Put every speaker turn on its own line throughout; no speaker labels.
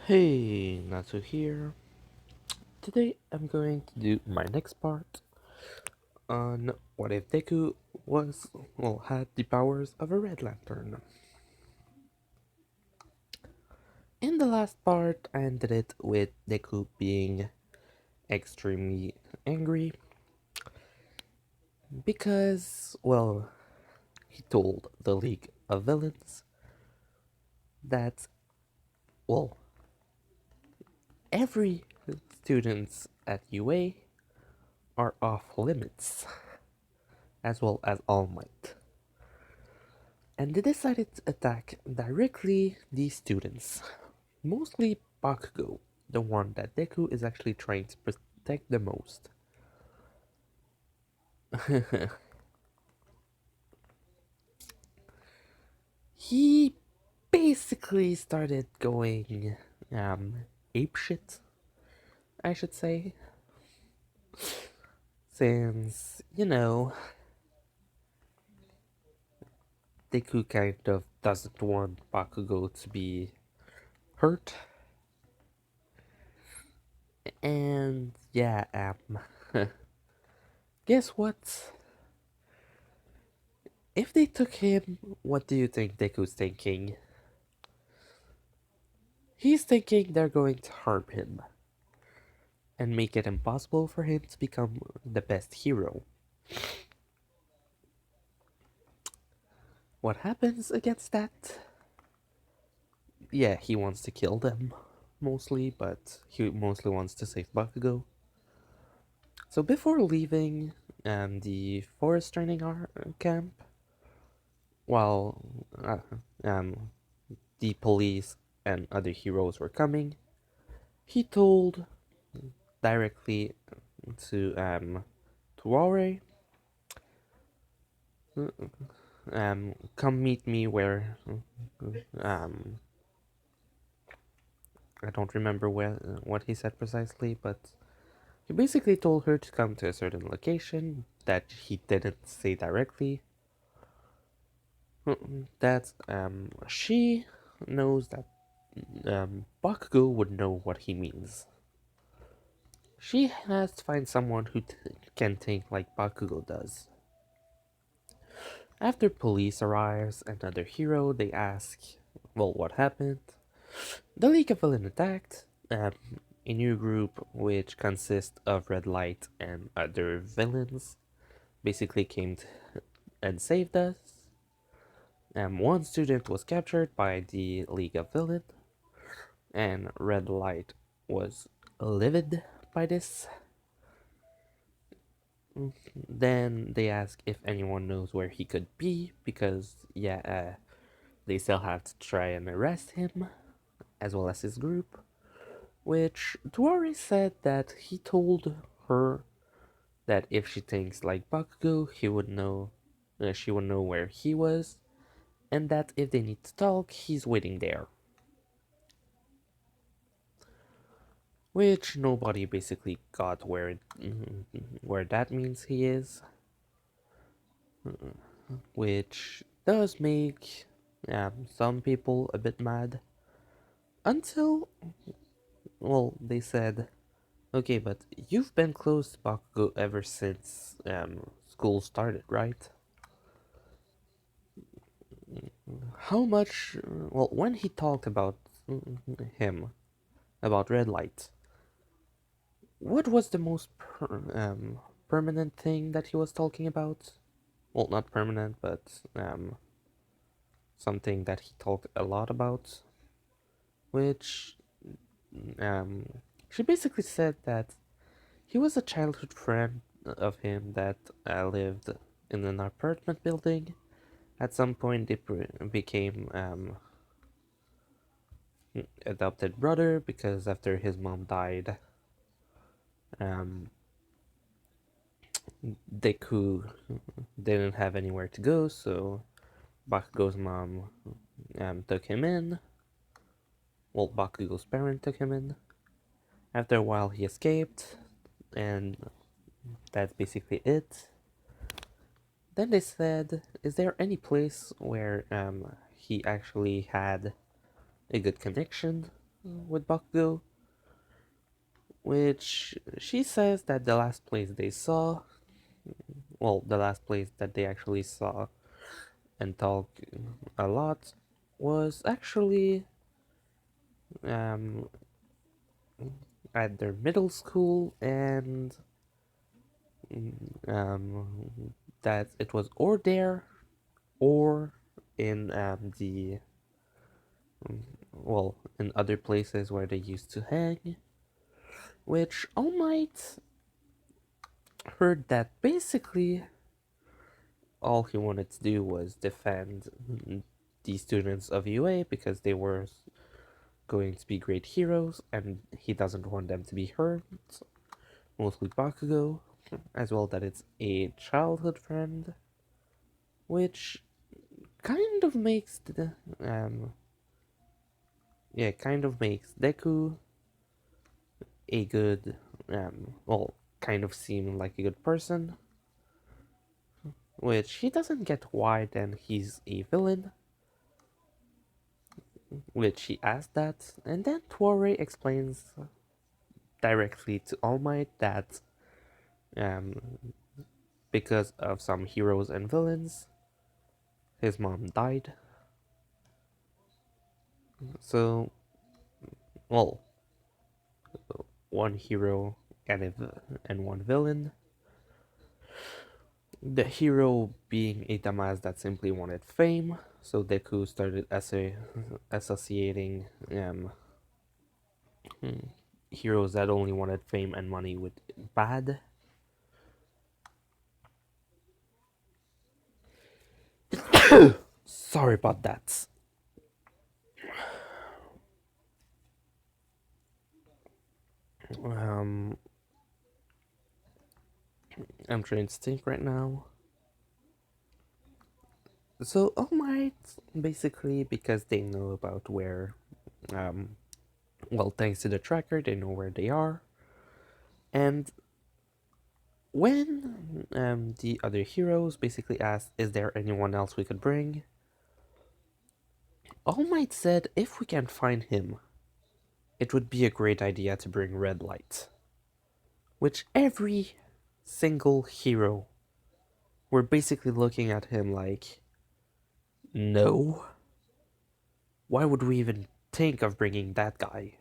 Hey, Natsu here. Today I'm going to do my next part on what if Deku had the powers of a Red Lantern. In the last part, I ended it with Deku being extremely angry because, he told the League of Villains that, well, every students at UA are off limits, as well as All Might. And they decided to attack directly these students, mostly Bakugo, the one that Deku is actually trying to protect the most. He basically started going apeshit, I should say, since, Deku kind of doesn't want Bakugo to be hurt. And yeah, guess what? If they took him, what do you think Deku's thinking? He's thinking they're going to harm him and make it impossible for him to become the best hero. What happens against that? Yeah, he wants to kill them, mostly, but he mostly wants to save Bakugo. So before leaving the forest training camp, while um, the police and other heroes were coming, he told directly to Rory, come meet me where um I don't remember what he said precisely, but he basically told her to come to a certain location that he didn't say directly. That she knows that Bakugo would know what he means. She has to find someone who can think like Bakugo does. After police arrives, another hero, they ask, well, what happened? The League of Villain attacked, a new group which consists of Red Light and other villains basically came and saved us. One student was captured by the League of Villain, and Red Light was livid by this. Then they ask if anyone knows where he could be, because, they still have to try and arrest him, as well as his group. Which Tuari said that he told her that if she thinks like Bakugo, she would know where he was, and that if they need to talk, he's waiting there. Which nobody basically got where that means he is, which does make some people a bit mad. Until, they said, okay, but you've been close to Bakugo ever since school started, right? How much? Well, when he talked about him, about Red Light, what was the most permanent thing that he was talking about? Well, not permanent, but something that he talked a lot about, which um, she basically said that he was a childhood friend of him that lived in an apartment building. At some point, they became adopted brother because after his mom died, um, Deku didn't have anywhere to go, so Bakugo's mom took him in. Well, Bakugo's parent took him in. After a while, he escaped, and that's basically it. Then they said, is there any place where he actually had a good connection? with Bakugo, which she says that the last place they saw, well, the last place that they actually saw and talked a lot was actually um, at their middle school, and that it was or there or in the well, in other places where they used to hang, which All Might heard that basically all he wanted to do was defend the students of UA because they were going to be great heroes and he doesn't want them to be hurt, mostly Bakugo, as well that it's a childhood friend, which kind of makes the kind of makes Deku a good well, kind of seem like a good person, which he doesn't get why then he's a villain, which he asked that, and then Tuore explains directly to All Might that um, because of some heroes and villains, his mom died. So, well, one hero and one villain. The hero being a dumbass that simply wanted fame, so Deku started associating heroes that only wanted fame and money with bad. Sorry about that. Um, I'm trying to think right now. So All Might, basically, because they know about where, um, well, thanks to the tracker, they know where they are. And when the other heroes basically asked, is there anyone else we could bring? All Might said if we can find him, it would be a great idea to bring Red Light. Which every single hero were basically looking at him like, no? Why would we even think of bringing that guy?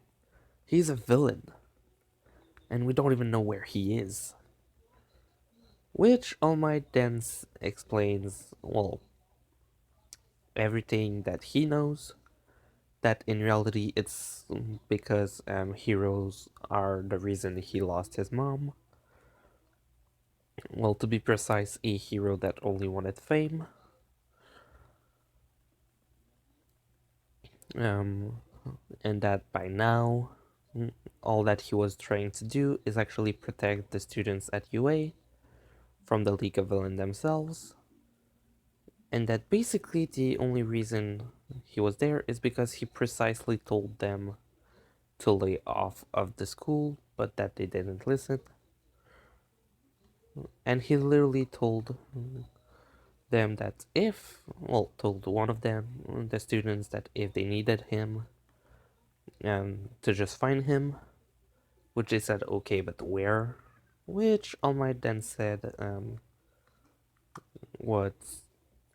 He's a villain, and we don't even know where he is. Which All Might then explains, well, everything that he knows, that in reality it's because heroes are the reason he lost his mom. Well, to be precise, a hero that only wanted fame. Um, and that by now, all that he was trying to do is actually protect the students at UA from the League of Villains themselves, and that basically the only reason he was there is because he precisely told them to lay off of the school, but that they didn't listen. And he literally told them that if, well, told one of them, the students, that if they needed him, to just find him, which they said okay, but where? Which All Might then said what,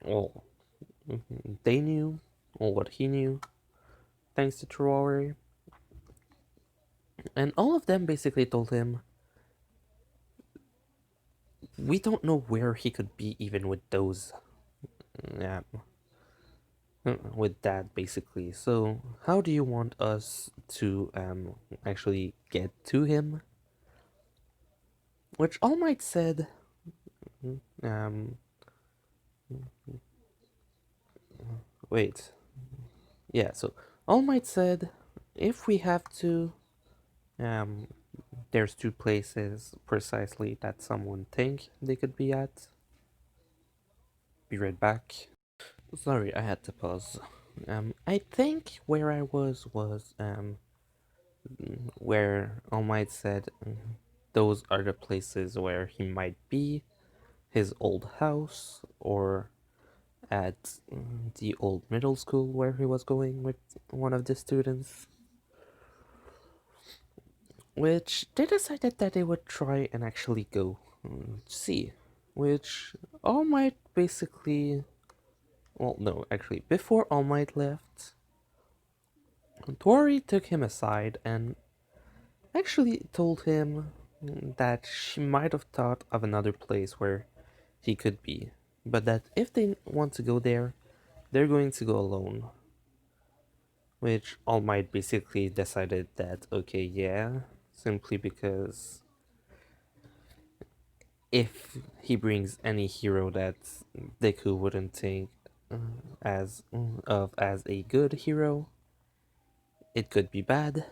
well, they knew, or what he knew, thanks to Terrori. And all of them basically told him, we don't know where he could be even with those, um, with that basically. So how do you want us to actually get to him? Which All Might said, um, wait, yeah. So All Might said, if we have to, um, there's two places precisely that someone think they could be at. Be right back. Sorry, I had to pause. I think where I was where All Might said those are the places where he might be, his old house, or at the old middle school where he was going with one of the students. which they decided that they would try and actually go see, which All Might basically, well, no, actually, before All Might left, Tori took him aside and actually told him that she might have thought of another place where he could be, but that if they want to go there, they're going to go alone. Which All Might basically decided that, okay, yeah, simply because if he brings any hero that Deku wouldn't think uh, as a good hero, it could be bad,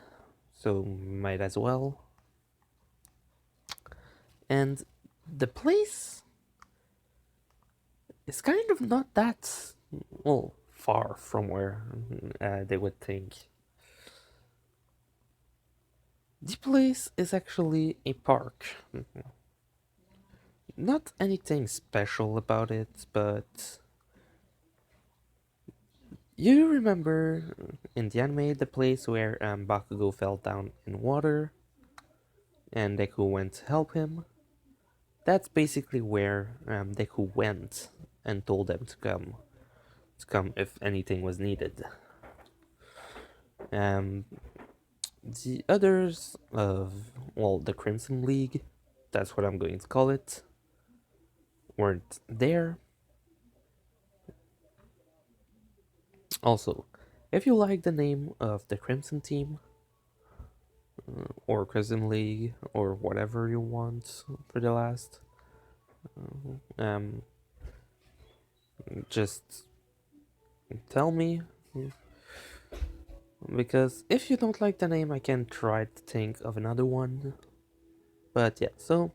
so might as well. And the place is kind of not that well far from where they would think. The place is actually a park. Not anything special about it, but you remember in the anime the place where Bakugo fell down in water and Deku went to help him? That's basically where Deku went and told them to come if anything was needed. Um, the others of, well, the Crimson League, that's what I'm going to call it, weren't there. Also, if you like the name of the Crimson Team, or Crimson League, or whatever you want for the last, um, just tell me. Because if you don't like the name, I can try to think of another one. But yeah, so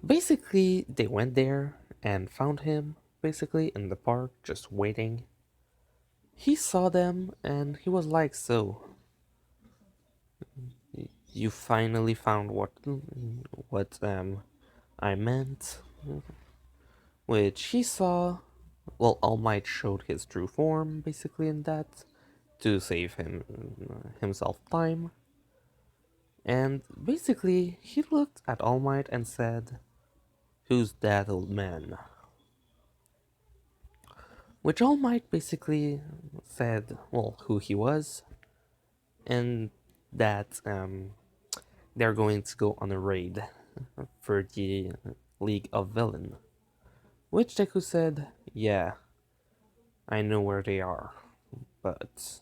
basically, they went there and found him, basically, in the park, just waiting. He saw them and he was like, so, you finally found what I meant? Which he saw, well, All Might showed his true form, basically, in that, to save himself time. And basically, he looked at All Might and said, "Who's that old man?" Which All Might basically said, well, who he was, and that they're going to go on a raid for the League of Villain. Which Deku said, "Yeah, I know where they are, but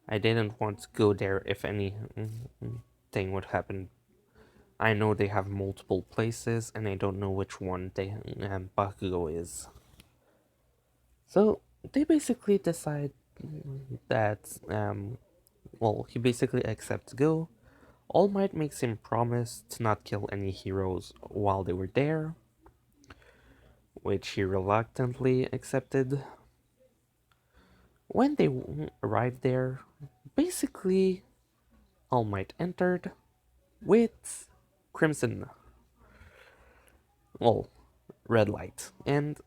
I didn't want to go there if anything would happen. I know they have multiple places, and I don't know which one Bakugo is." So they basically decide that, well, he basically accepts to go. All Might makes him promise to not kill any heroes while they were there, which he reluctantly accepted. When they arrived there, basically, All Might entered with Crimson, well, red light, and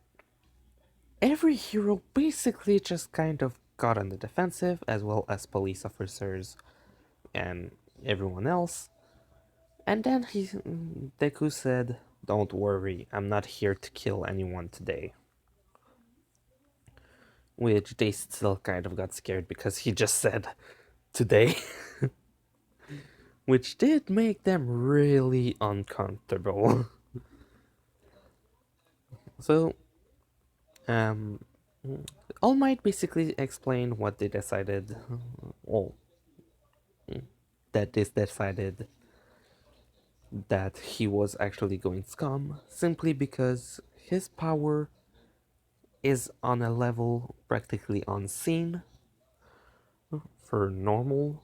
every hero basically just kind of got on the defensive, as well as police officers and everyone else. And then Deku said, "Don't worry, I'm not here to kill anyone today." Which they still kind of got scared because he just said, "today." Which did make them really uncomfortable. So, um, All Might basically explained what they decided, well, that they decided that he was actually going to come, simply because his power is on a level practically unseen for normal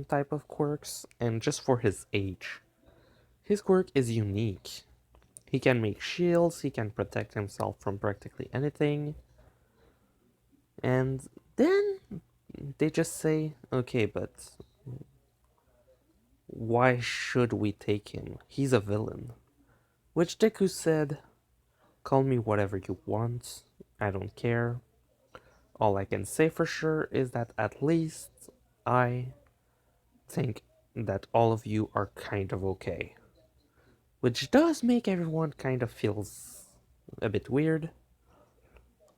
type of quirks, and just for his age. His quirk is unique. He can make shields, he can protect himself from practically anything, and then they just say, "Okay, but why should we take him? He's a villain." Which Deku said, "Call me whatever you want, I don't care. All I can say for sure is that at least I think that all of you are kind of okay. Which does make everyone kind of feels a bit weird.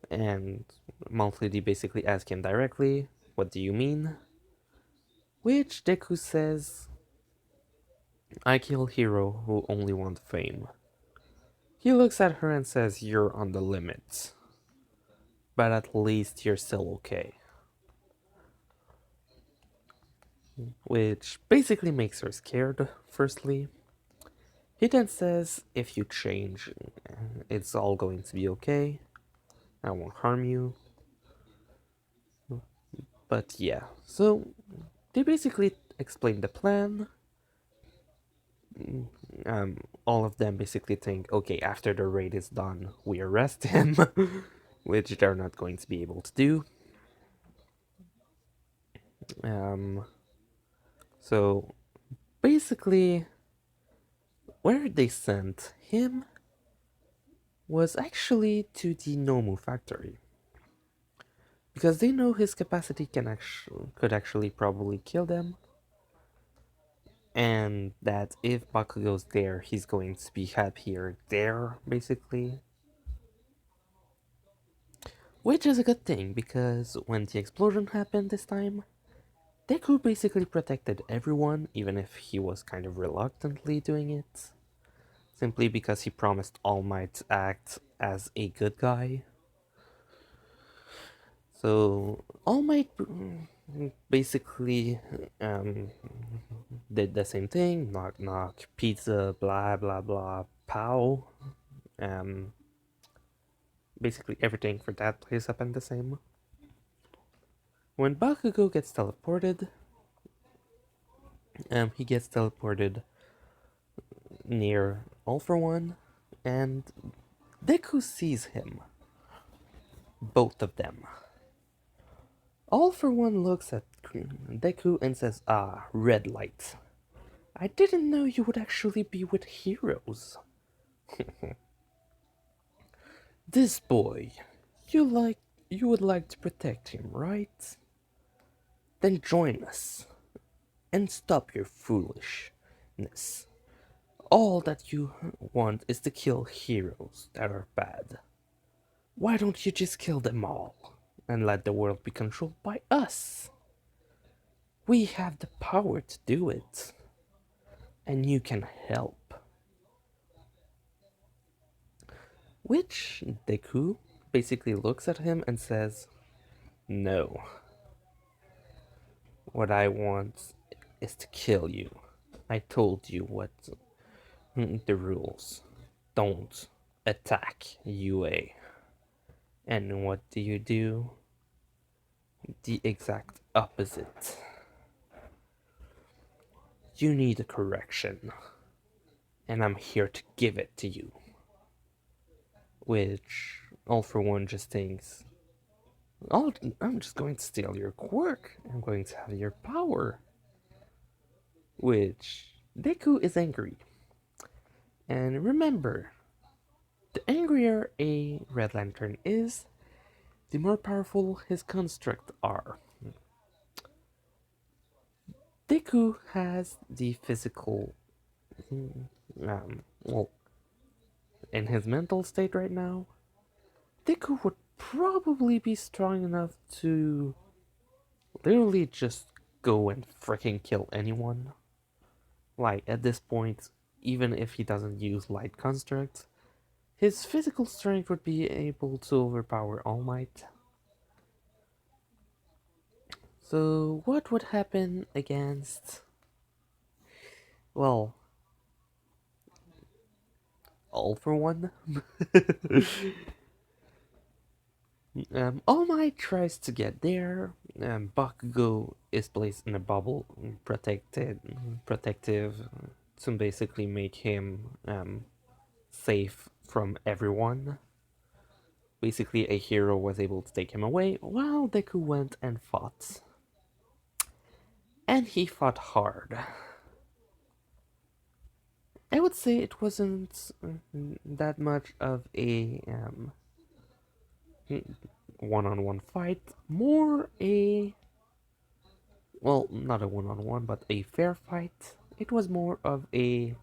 And Monthly D basically asks him directly, "What do you mean?" Which Deku says, "I kill hero who only want fame." He looks at her and says, "You're on the limit. But at least you're still okay." Which basically makes her scared, firstly. He then says, "If you change, it's all going to be okay. I won't harm you." But yeah, so they basically explain the plan. All of them basically think, okay, after the raid is done, we arrest him, which they're not going to be able to do. Um, so basically, where they sent him was actually to the Nomu factory. Because they know his capacity could actually probably kill them, and that if Bakugo's there, he's going to be happier there, basically. Which is a good thing, because when the explosion happened this time, Deku basically protected everyone, even if he was kind of reluctantly doing it, simply because he promised All Might to act as a good guy. So All Might basically did the same thing, knock knock, pizza, blah blah blah, pow. Um, Basically everything for that place happened the same. When Bakugo gets teleported, he gets teleported near All for One, and Deku sees him. Both of them. All for One looks at Deku and says, "Ah, red light. I didn't know you would actually be with heroes. This boy, you would like to protect him, right? Then join us and stop your foolishness. All that you want is to kill heroes that are bad. Why don't you just kill them all and let the world be controlled by us? We have the power to do it, and you can help." Which Deku basically looks at him and says, "No, what I want is to kill you. I told you what the rules. Don't attack UA." And what do you do? The exact opposite. You need a correction, and I'm here to give it to you. Which All for One just thinks, I'm just going to steal your quirk. I'm going to have your power. Which Deku is angry. And remember, the angrier a Red Lantern is, the more powerful his construct are. Deku has the physical, well, in his mental state right now, Deku would probably be strong enough to literally just go and freaking kill anyone. Like, at this point, even if he doesn't use light constructs, his physical strength would be able to overpower All Might. So, what would happen against, well, All for One? All Might tries to get there. Bakugo is placed in a bubble, protective, to basically make him safe from everyone. Basically, a hero was able to take him away while Deku went and fought. And he fought hard. I would say it wasn't that much of a one-on-one fight, more a well, not a one-on-one, but a fair fight. It was more of a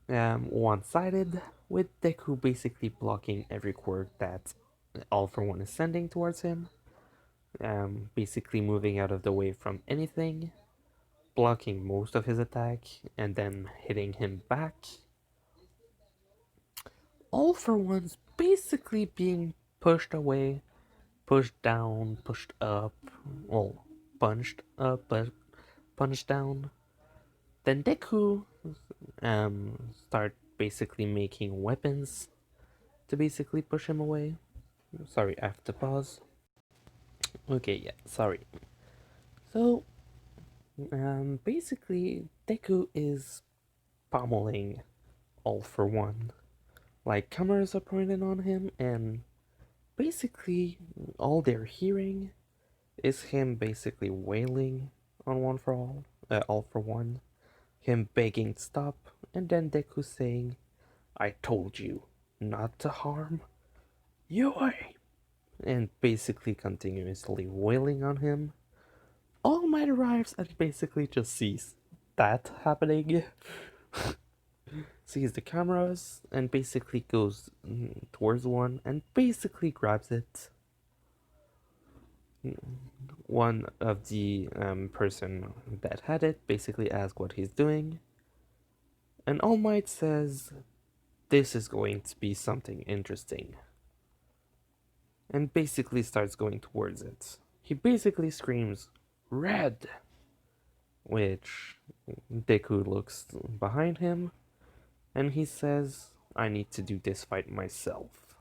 one-sided, with Deku basically blocking every quirk that All For One is sending towards him, basically moving out of the way from anything, blocking most of his attack, and then hitting him back. All For One's basically being pushed away, pushed down, pushed up, well, punched up, but punched down. Then Deku start basically making weapons to basically push him away. Sorry, I have to pause. Okay, yeah, sorry. So, basically, Deku is pummeling All For One. Like, cameras are pointed on him, and basically, all they're hearing is him basically wailing on All For One, him begging to stop, and then Deku saying, I told you not to harm Yui, and basically continuously wailing on him. All Might arrives and basically just sees that happening, sees the cameras, and basically goes towards one and basically grabs it. One of the person that had it basically asks what he's doing, and All Might says, this is going to be something interesting, and basically starts going towards it. He basically screams, Red! Which Deku looks behind him, and he says, I need to do this fight myself.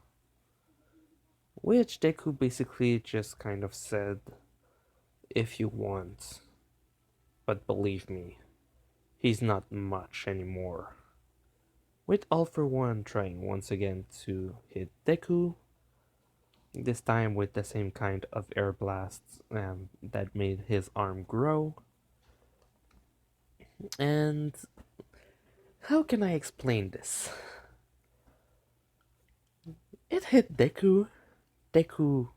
Which Deku basically just kind of said, if you want, but believe me, he's not much anymore. With All For One trying once again to hit Deku, this time with the same kind of air blasts that made his arm grow. And how can I explain this? It hit Deku. Deku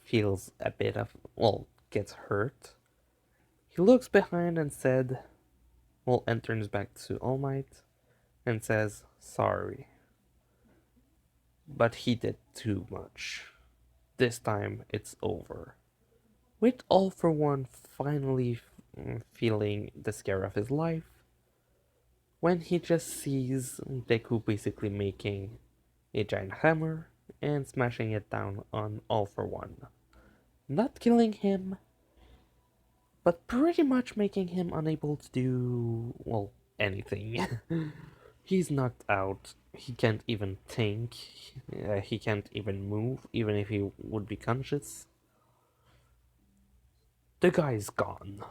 feels a bit of, well, gets hurt. He looks behind and said, well, and turns back to All Might and says, sorry. But he did too much. This time it's over. With All For One finally feeling the scare of his life, when he just sees Deku basically making a giant hammer and smashing it down on All For One. Not killing him, but pretty much making him unable to do, well, anything. He's knocked out. He can't even think. He can't even move, even if he would be conscious. The guy's gone.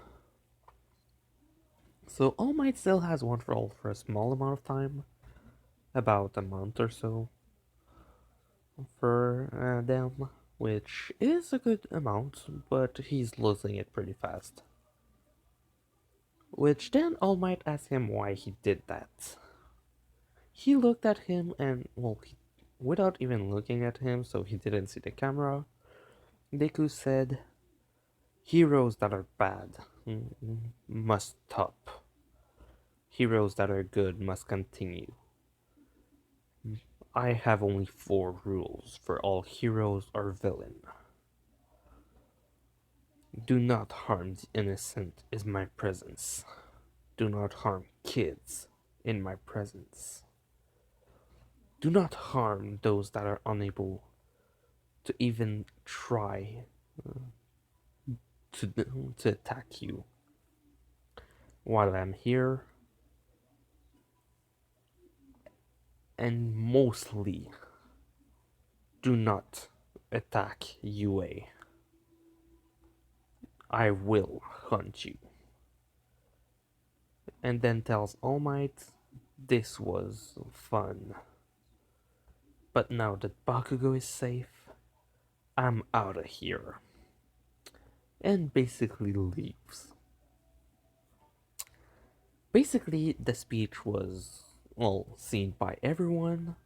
So All Might still has One For All for a small amount of time, about a month or so for them, which is a good amount, but he's losing it pretty fast. Which then All Might asked him why he did that. He looked at him and, well, without even looking at him, so he didn't see the camera, Deku said, heroes that are bad must stop. Heroes that are good must continue. I have only 4 rules for all heroes or villain. Do not harm the innocent in my presence. Do not harm kids in my presence. Do not harm those that are unable to even try to, to attack you while I'm here. And mostly, do not attack UA. I will hunt you. And then tells All Might, this was fun. But now that Bakugo is safe, I'm out of here. And basically leaves. Basically, the speech was, well, seen by everyone,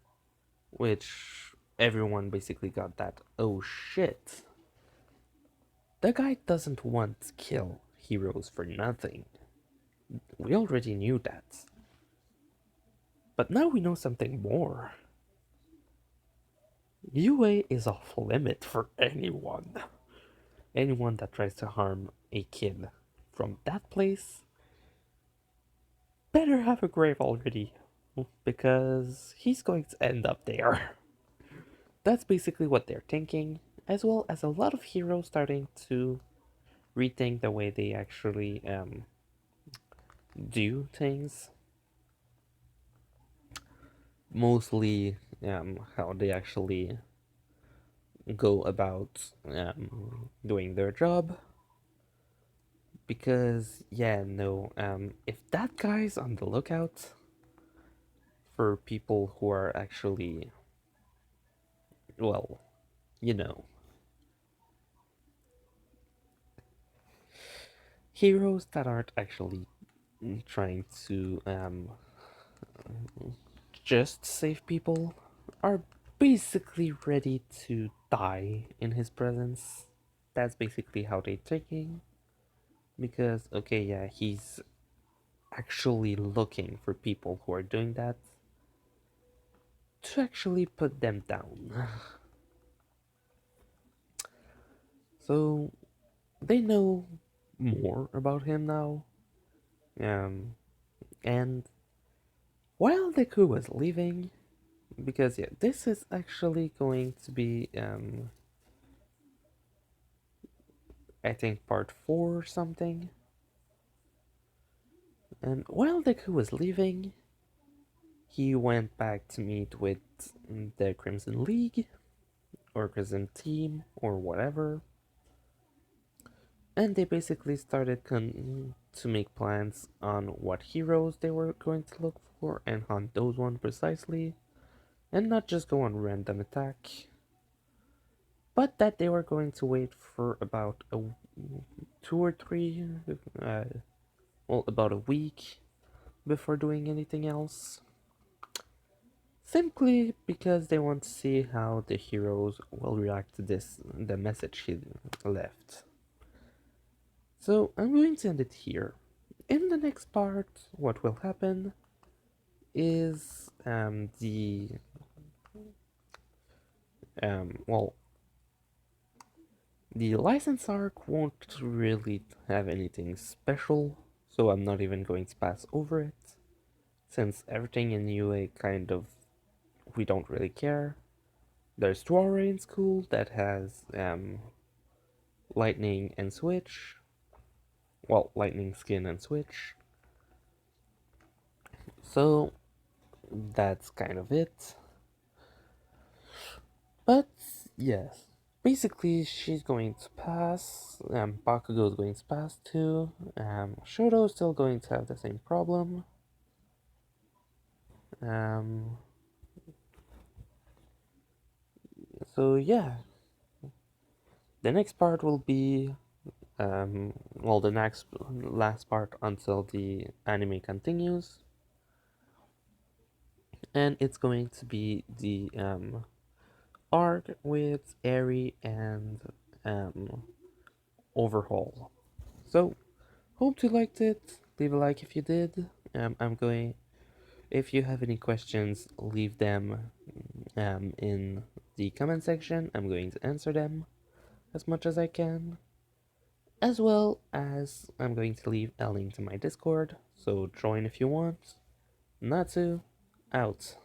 which everyone basically got that, oh shit. The guy doesn't want to kill heroes for nothing. We already knew that. But now we know something more. UA is off limit for anyone. Anyone that tries to harm a kid from that place better have a grave already, because he's going to end up there. That's basically what they're thinking, as well as a lot of heroes starting to rethink the way they actually do things. Mostly how they actually go about doing their job. Because, yeah, no, if that guy's on the lookout for people who are actually, well, you know, heroes that aren't actually trying to just save people, are basically ready to die in his presence. That's basically how they're taking. Because, okay, yeah, he's actually looking for people who are doing that to actually put them down. So, they know more about him now. Um, and while Deku was leaving, because yeah, this is actually going to be I think part 4 or something. And while Deku was leaving, he went back to meet with the Crimson League, or Crimson Team, or whatever. And they basically started to make plans on what heroes they were going to look for and hunt those ones precisely, and not just go on random attack, but that they were going to wait for about 2 or 3, uh, well, about a week before doing anything else. Simply because they want to see how the heroes will react to the message he left. So I'm going to end it here. In the next part, what will happen is well, the license arc won't really have anything special, so I'm not even going to pass over it, since everything in UA kind of, we don't really care. There's Dwarra in school that has lightning and switch, well, lightning skin and switch, so that's kind of it. But yes, basically she's going to pass, Bakugo is going to pass too, Shoto is still going to have the same problem. Um, so yeah, the next part will be, well, the next last part until the anime continues, and it's going to be the arc with Eri and um, Overhaul. So hope you liked it. Leave a like if you did. I'm going. If you have any questions, leave them in the comment section. I'm going to answer them as much as I can. As well as I'm going to leave a link to my Discord, so join if you want. Natsu, out.